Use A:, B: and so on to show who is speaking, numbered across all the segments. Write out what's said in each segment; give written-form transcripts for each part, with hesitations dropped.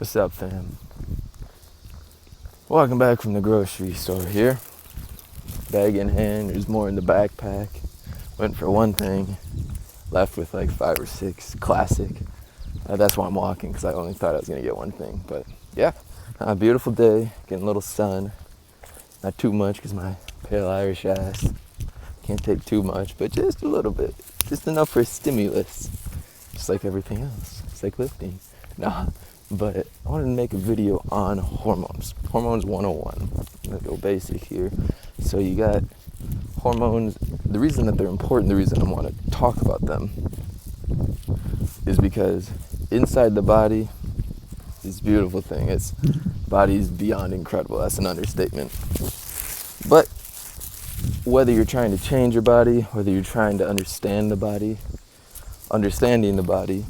A: What's up, fam? Walking back from the grocery store here. Bag in hand, there's more in the backpack. Went for one thing, left with like 5 or 6. Classic. That's why I'm walking, because I only thought I was going to get one thing. But yeah, a beautiful day, getting a little sun. Not too much, because my pale Irish ass can't take too much, but just a little bit. Just enough for a stimulus. Just like everything else. It's like lifting. Nah. But I wanted to make a video on hormones. Hormones 101. I'm going to go basic here. So you got hormones. The reason that they're important, the reason I want to talk about them is because inside the body is a beautiful thing. Body's beyond incredible. That's an understatement. But whether you're trying to change your body, whether you're trying to understand the body, understanding the body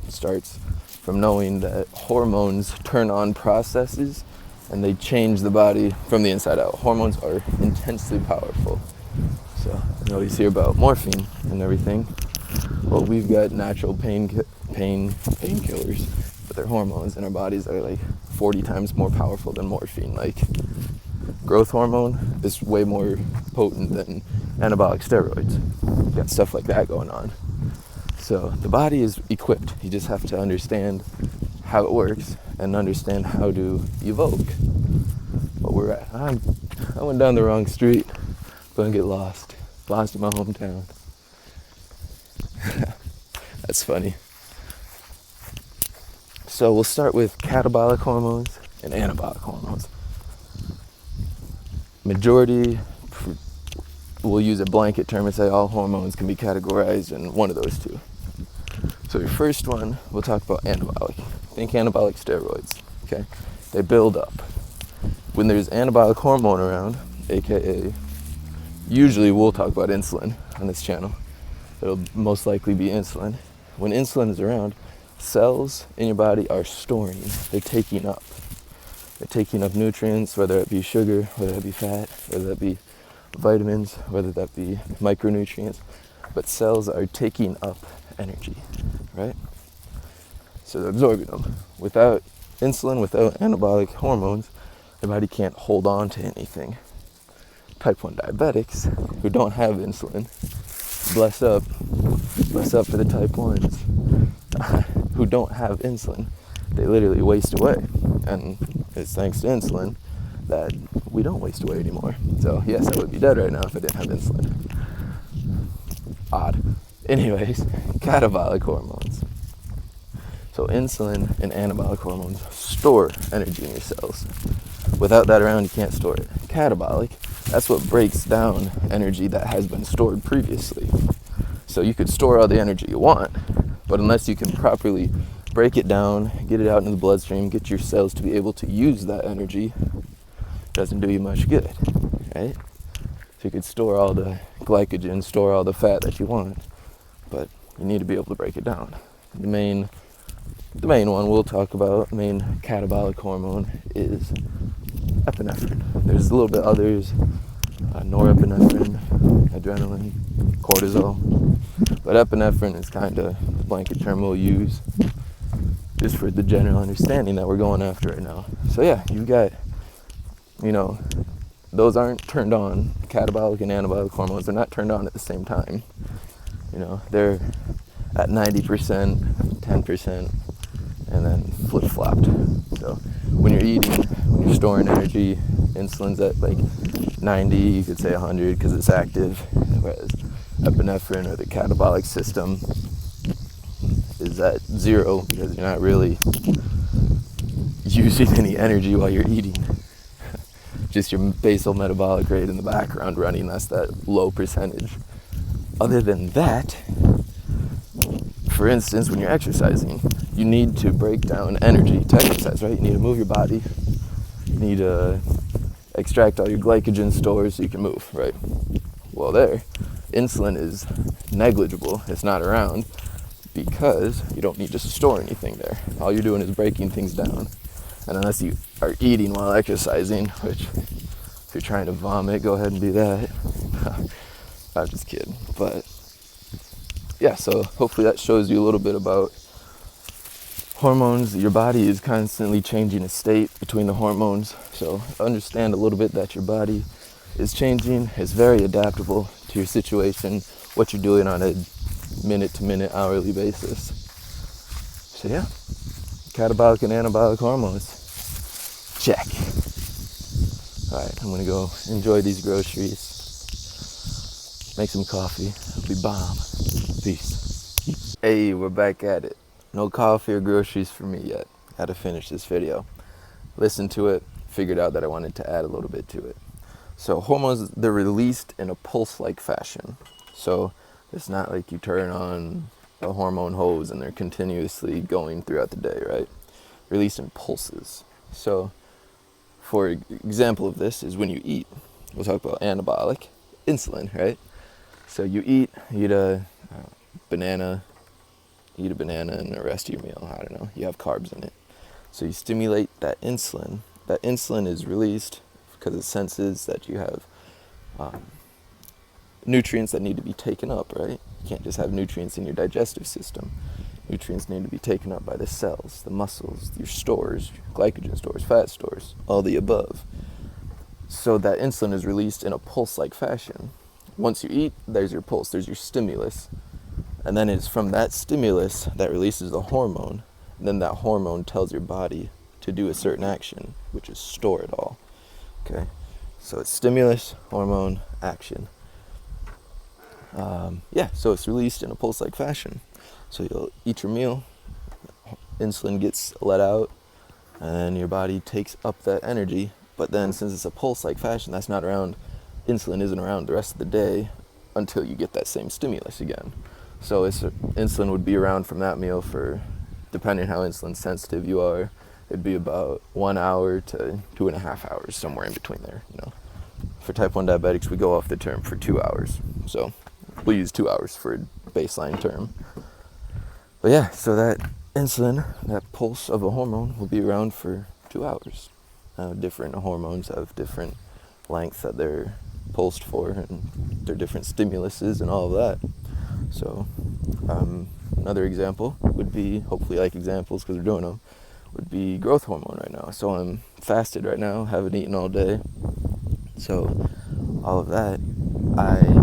A: starts from knowing that hormones turn on processes and they change the body from the inside out. Hormones are intensely powerful. So you always hear about morphine and everything. Well, we've got natural painkillers, but they're hormones in our bodies that are like 40 times more powerful than morphine. Like growth hormone is way more potent than anabolic steroids. You got stuff like that going on. So the body is equipped. You just have to understand how it works and understand how to evoke what we're at. I went down the wrong street. Gonna get lost. Lost in my hometown. That's funny. So we'll start with catabolic hormones and anabolic hormones. Majority, we'll use a blanket term and say all hormones can be categorized in one of those two. So your first one, we'll talk about anabolic. Think anabolic steroids, okay? They build up. When there's anabolic hormone around, aka, usually we'll talk about insulin on this channel. It'll most likely be insulin. When insulin is around, cells in your body are storing. They're taking up. They're taking up nutrients, whether it be sugar, whether it be fat, whether that be vitamins, whether that be micronutrients. But cells are taking up energy, right? So they're absorbing them. Without insulin, without anabolic hormones, the body can't hold on to anything. Type 1 diabetics who don't have insulin, bless up for the type 1s who don't have insulin. They literally waste away. And it's thanks to insulin that we don't waste away anymore. So yes, I would be dead right now if I didn't have insulin. Odd. Anyways, catabolic hormones. So insulin and anabolic hormones store energy in your cells. Without that around, you can't store it. Catabolic, that's what breaks down energy that has been stored previously. So you could store all the energy you want, but unless you can properly break it down, get it out into the bloodstream, get your cells to be able to use that energy, it doesn't do you much good, right? So you could store all the glycogen, store all the fat that you want, but you need to be able to break it down. The main one we'll talk about, main catabolic hormone, is epinephrine. There's a little bit others, norepinephrine, adrenaline, cortisol, but epinephrine is kind of the blanket term we'll use just for the general understanding that we're going after right now. So yeah, you've got, those aren't turned on. Catabolic and anabolic hormones are not turned on at the same time. They're at 90%, 10%, and then flip-flopped. So when you're eating, when you're storing energy, insulin's at like 90, you could say 100 because it's active, whereas epinephrine or the catabolic system is at 0 because you're not really using any energy while you're eating. Just your basal metabolic rate in the background running, that's that low percentage. Other than that, for instance, when you're exercising, you need to break down energy to exercise, right? You need to move your body. You need to extract all your glycogen stores so you can move, right? Well, insulin is negligible. It's not around because you don't need to store anything there. All you're doing is breaking things down. And unless you are eating while exercising, which if you're trying to vomit, go ahead and do that. I'm just kidding. But yeah, so hopefully that shows you a little bit about Hormones, your body is constantly changing its state between the hormones. So understand a little bit that your body is changing. It's very adaptable to your situation, what you're doing on a minute to minute, hourly basis. So yeah, catabolic and anabolic hormones. Check. All right, I'm gonna go enjoy these groceries, make some coffee. It'll be bomb. Peace. Hey, we're back at it. No coffee or groceries for me yet. Had to finish this video. Listened to it, figured out that I wanted to add a little bit to it. So hormones, they're released in a pulse-like fashion. So it's not like you turn on a hormone hose and they're continuously going throughout the day, right? Released in pulses. So for example of this is when you eat. We'll talk about anabolic, insulin, right? So you eat a banana, eat a banana and the rest of your meal, I don't know, you have carbs in it. So you stimulate that insulin. That insulin is released because it senses that you have nutrients that need to be taken up, right? You can't just have nutrients in your digestive system. Nutrients need to be taken up by the cells, the muscles, your stores, your glycogen stores, fat stores, all the above. So that insulin is released in a pulse-like fashion. Once you eat, there's your pulse, there's your stimulus. And then it's from that stimulus that releases the hormone. And then that hormone tells your body to do a certain action, which is store it all. Okay? So it's stimulus, hormone, action. So it's released in a pulse-like fashion. So you'll eat your meal, insulin gets let out, and your body takes up that energy. But then since it's a pulse-like fashion, that's not around, insulin isn't around the rest of the day until you get that same stimulus again. So insulin would be around from that meal for, depending on how insulin sensitive you are, it'd be about 1 hour to 2.5 hours, somewhere in between there, you know. For type 1 diabetics, we go off the term for 2 hours. So we'll use 2 hours for a baseline term. But yeah, so that insulin, that pulse of a hormone, will be around for 2 hours. Different hormones have different lengths that they're pulsed for, and their different stimuluses and all of that. So another example would be, hopefully like examples because we're doing them, would be growth hormone right now. So I'm fasted right now, haven't eaten all day. So all of that,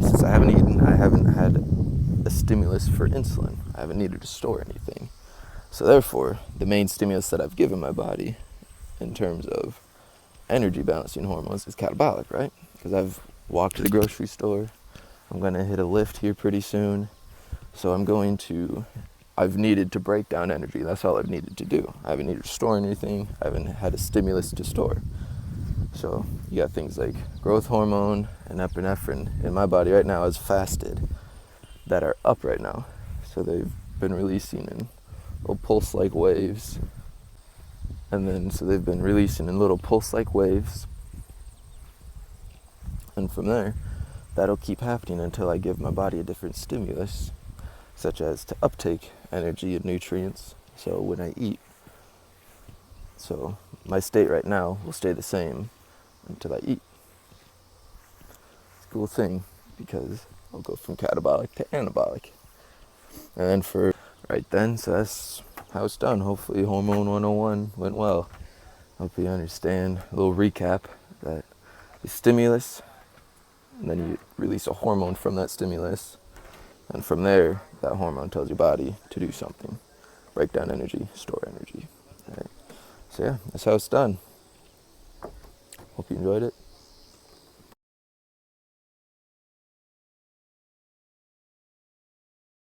A: since I haven't eaten, I haven't had a stimulus for insulin. I haven't needed to store anything. So therefore, the main stimulus that I've given my body in terms of energy balancing hormones is catabolic, right? Because I've walked to the grocery store. I'm going to hit a lift here pretty soon. So I've needed to break down energy. That's all I've needed to do. I haven't needed to store anything. I haven't had a stimulus to store. So you got things like growth hormone and epinephrine in my body right now is fasted that are up right now. So they've been releasing in little pulse-like waves. And then, so they've been releasing in little pulse-like waves. And from there, that'll keep happening until I give my body a different stimulus, such as to uptake energy and nutrients. So when I eat, so my state right now will stay the same until I eat. It's a cool thing because I'll go from catabolic to anabolic. And then so that's how it's done. Hopefully Hormone 101 went well. Hope you understand. A little recap that the stimulus, and then you release a hormone from that stimulus. And from there, that hormone tells your body to do something. Break down energy, store energy. Right? So yeah, that's how it's done. Hope you enjoyed it.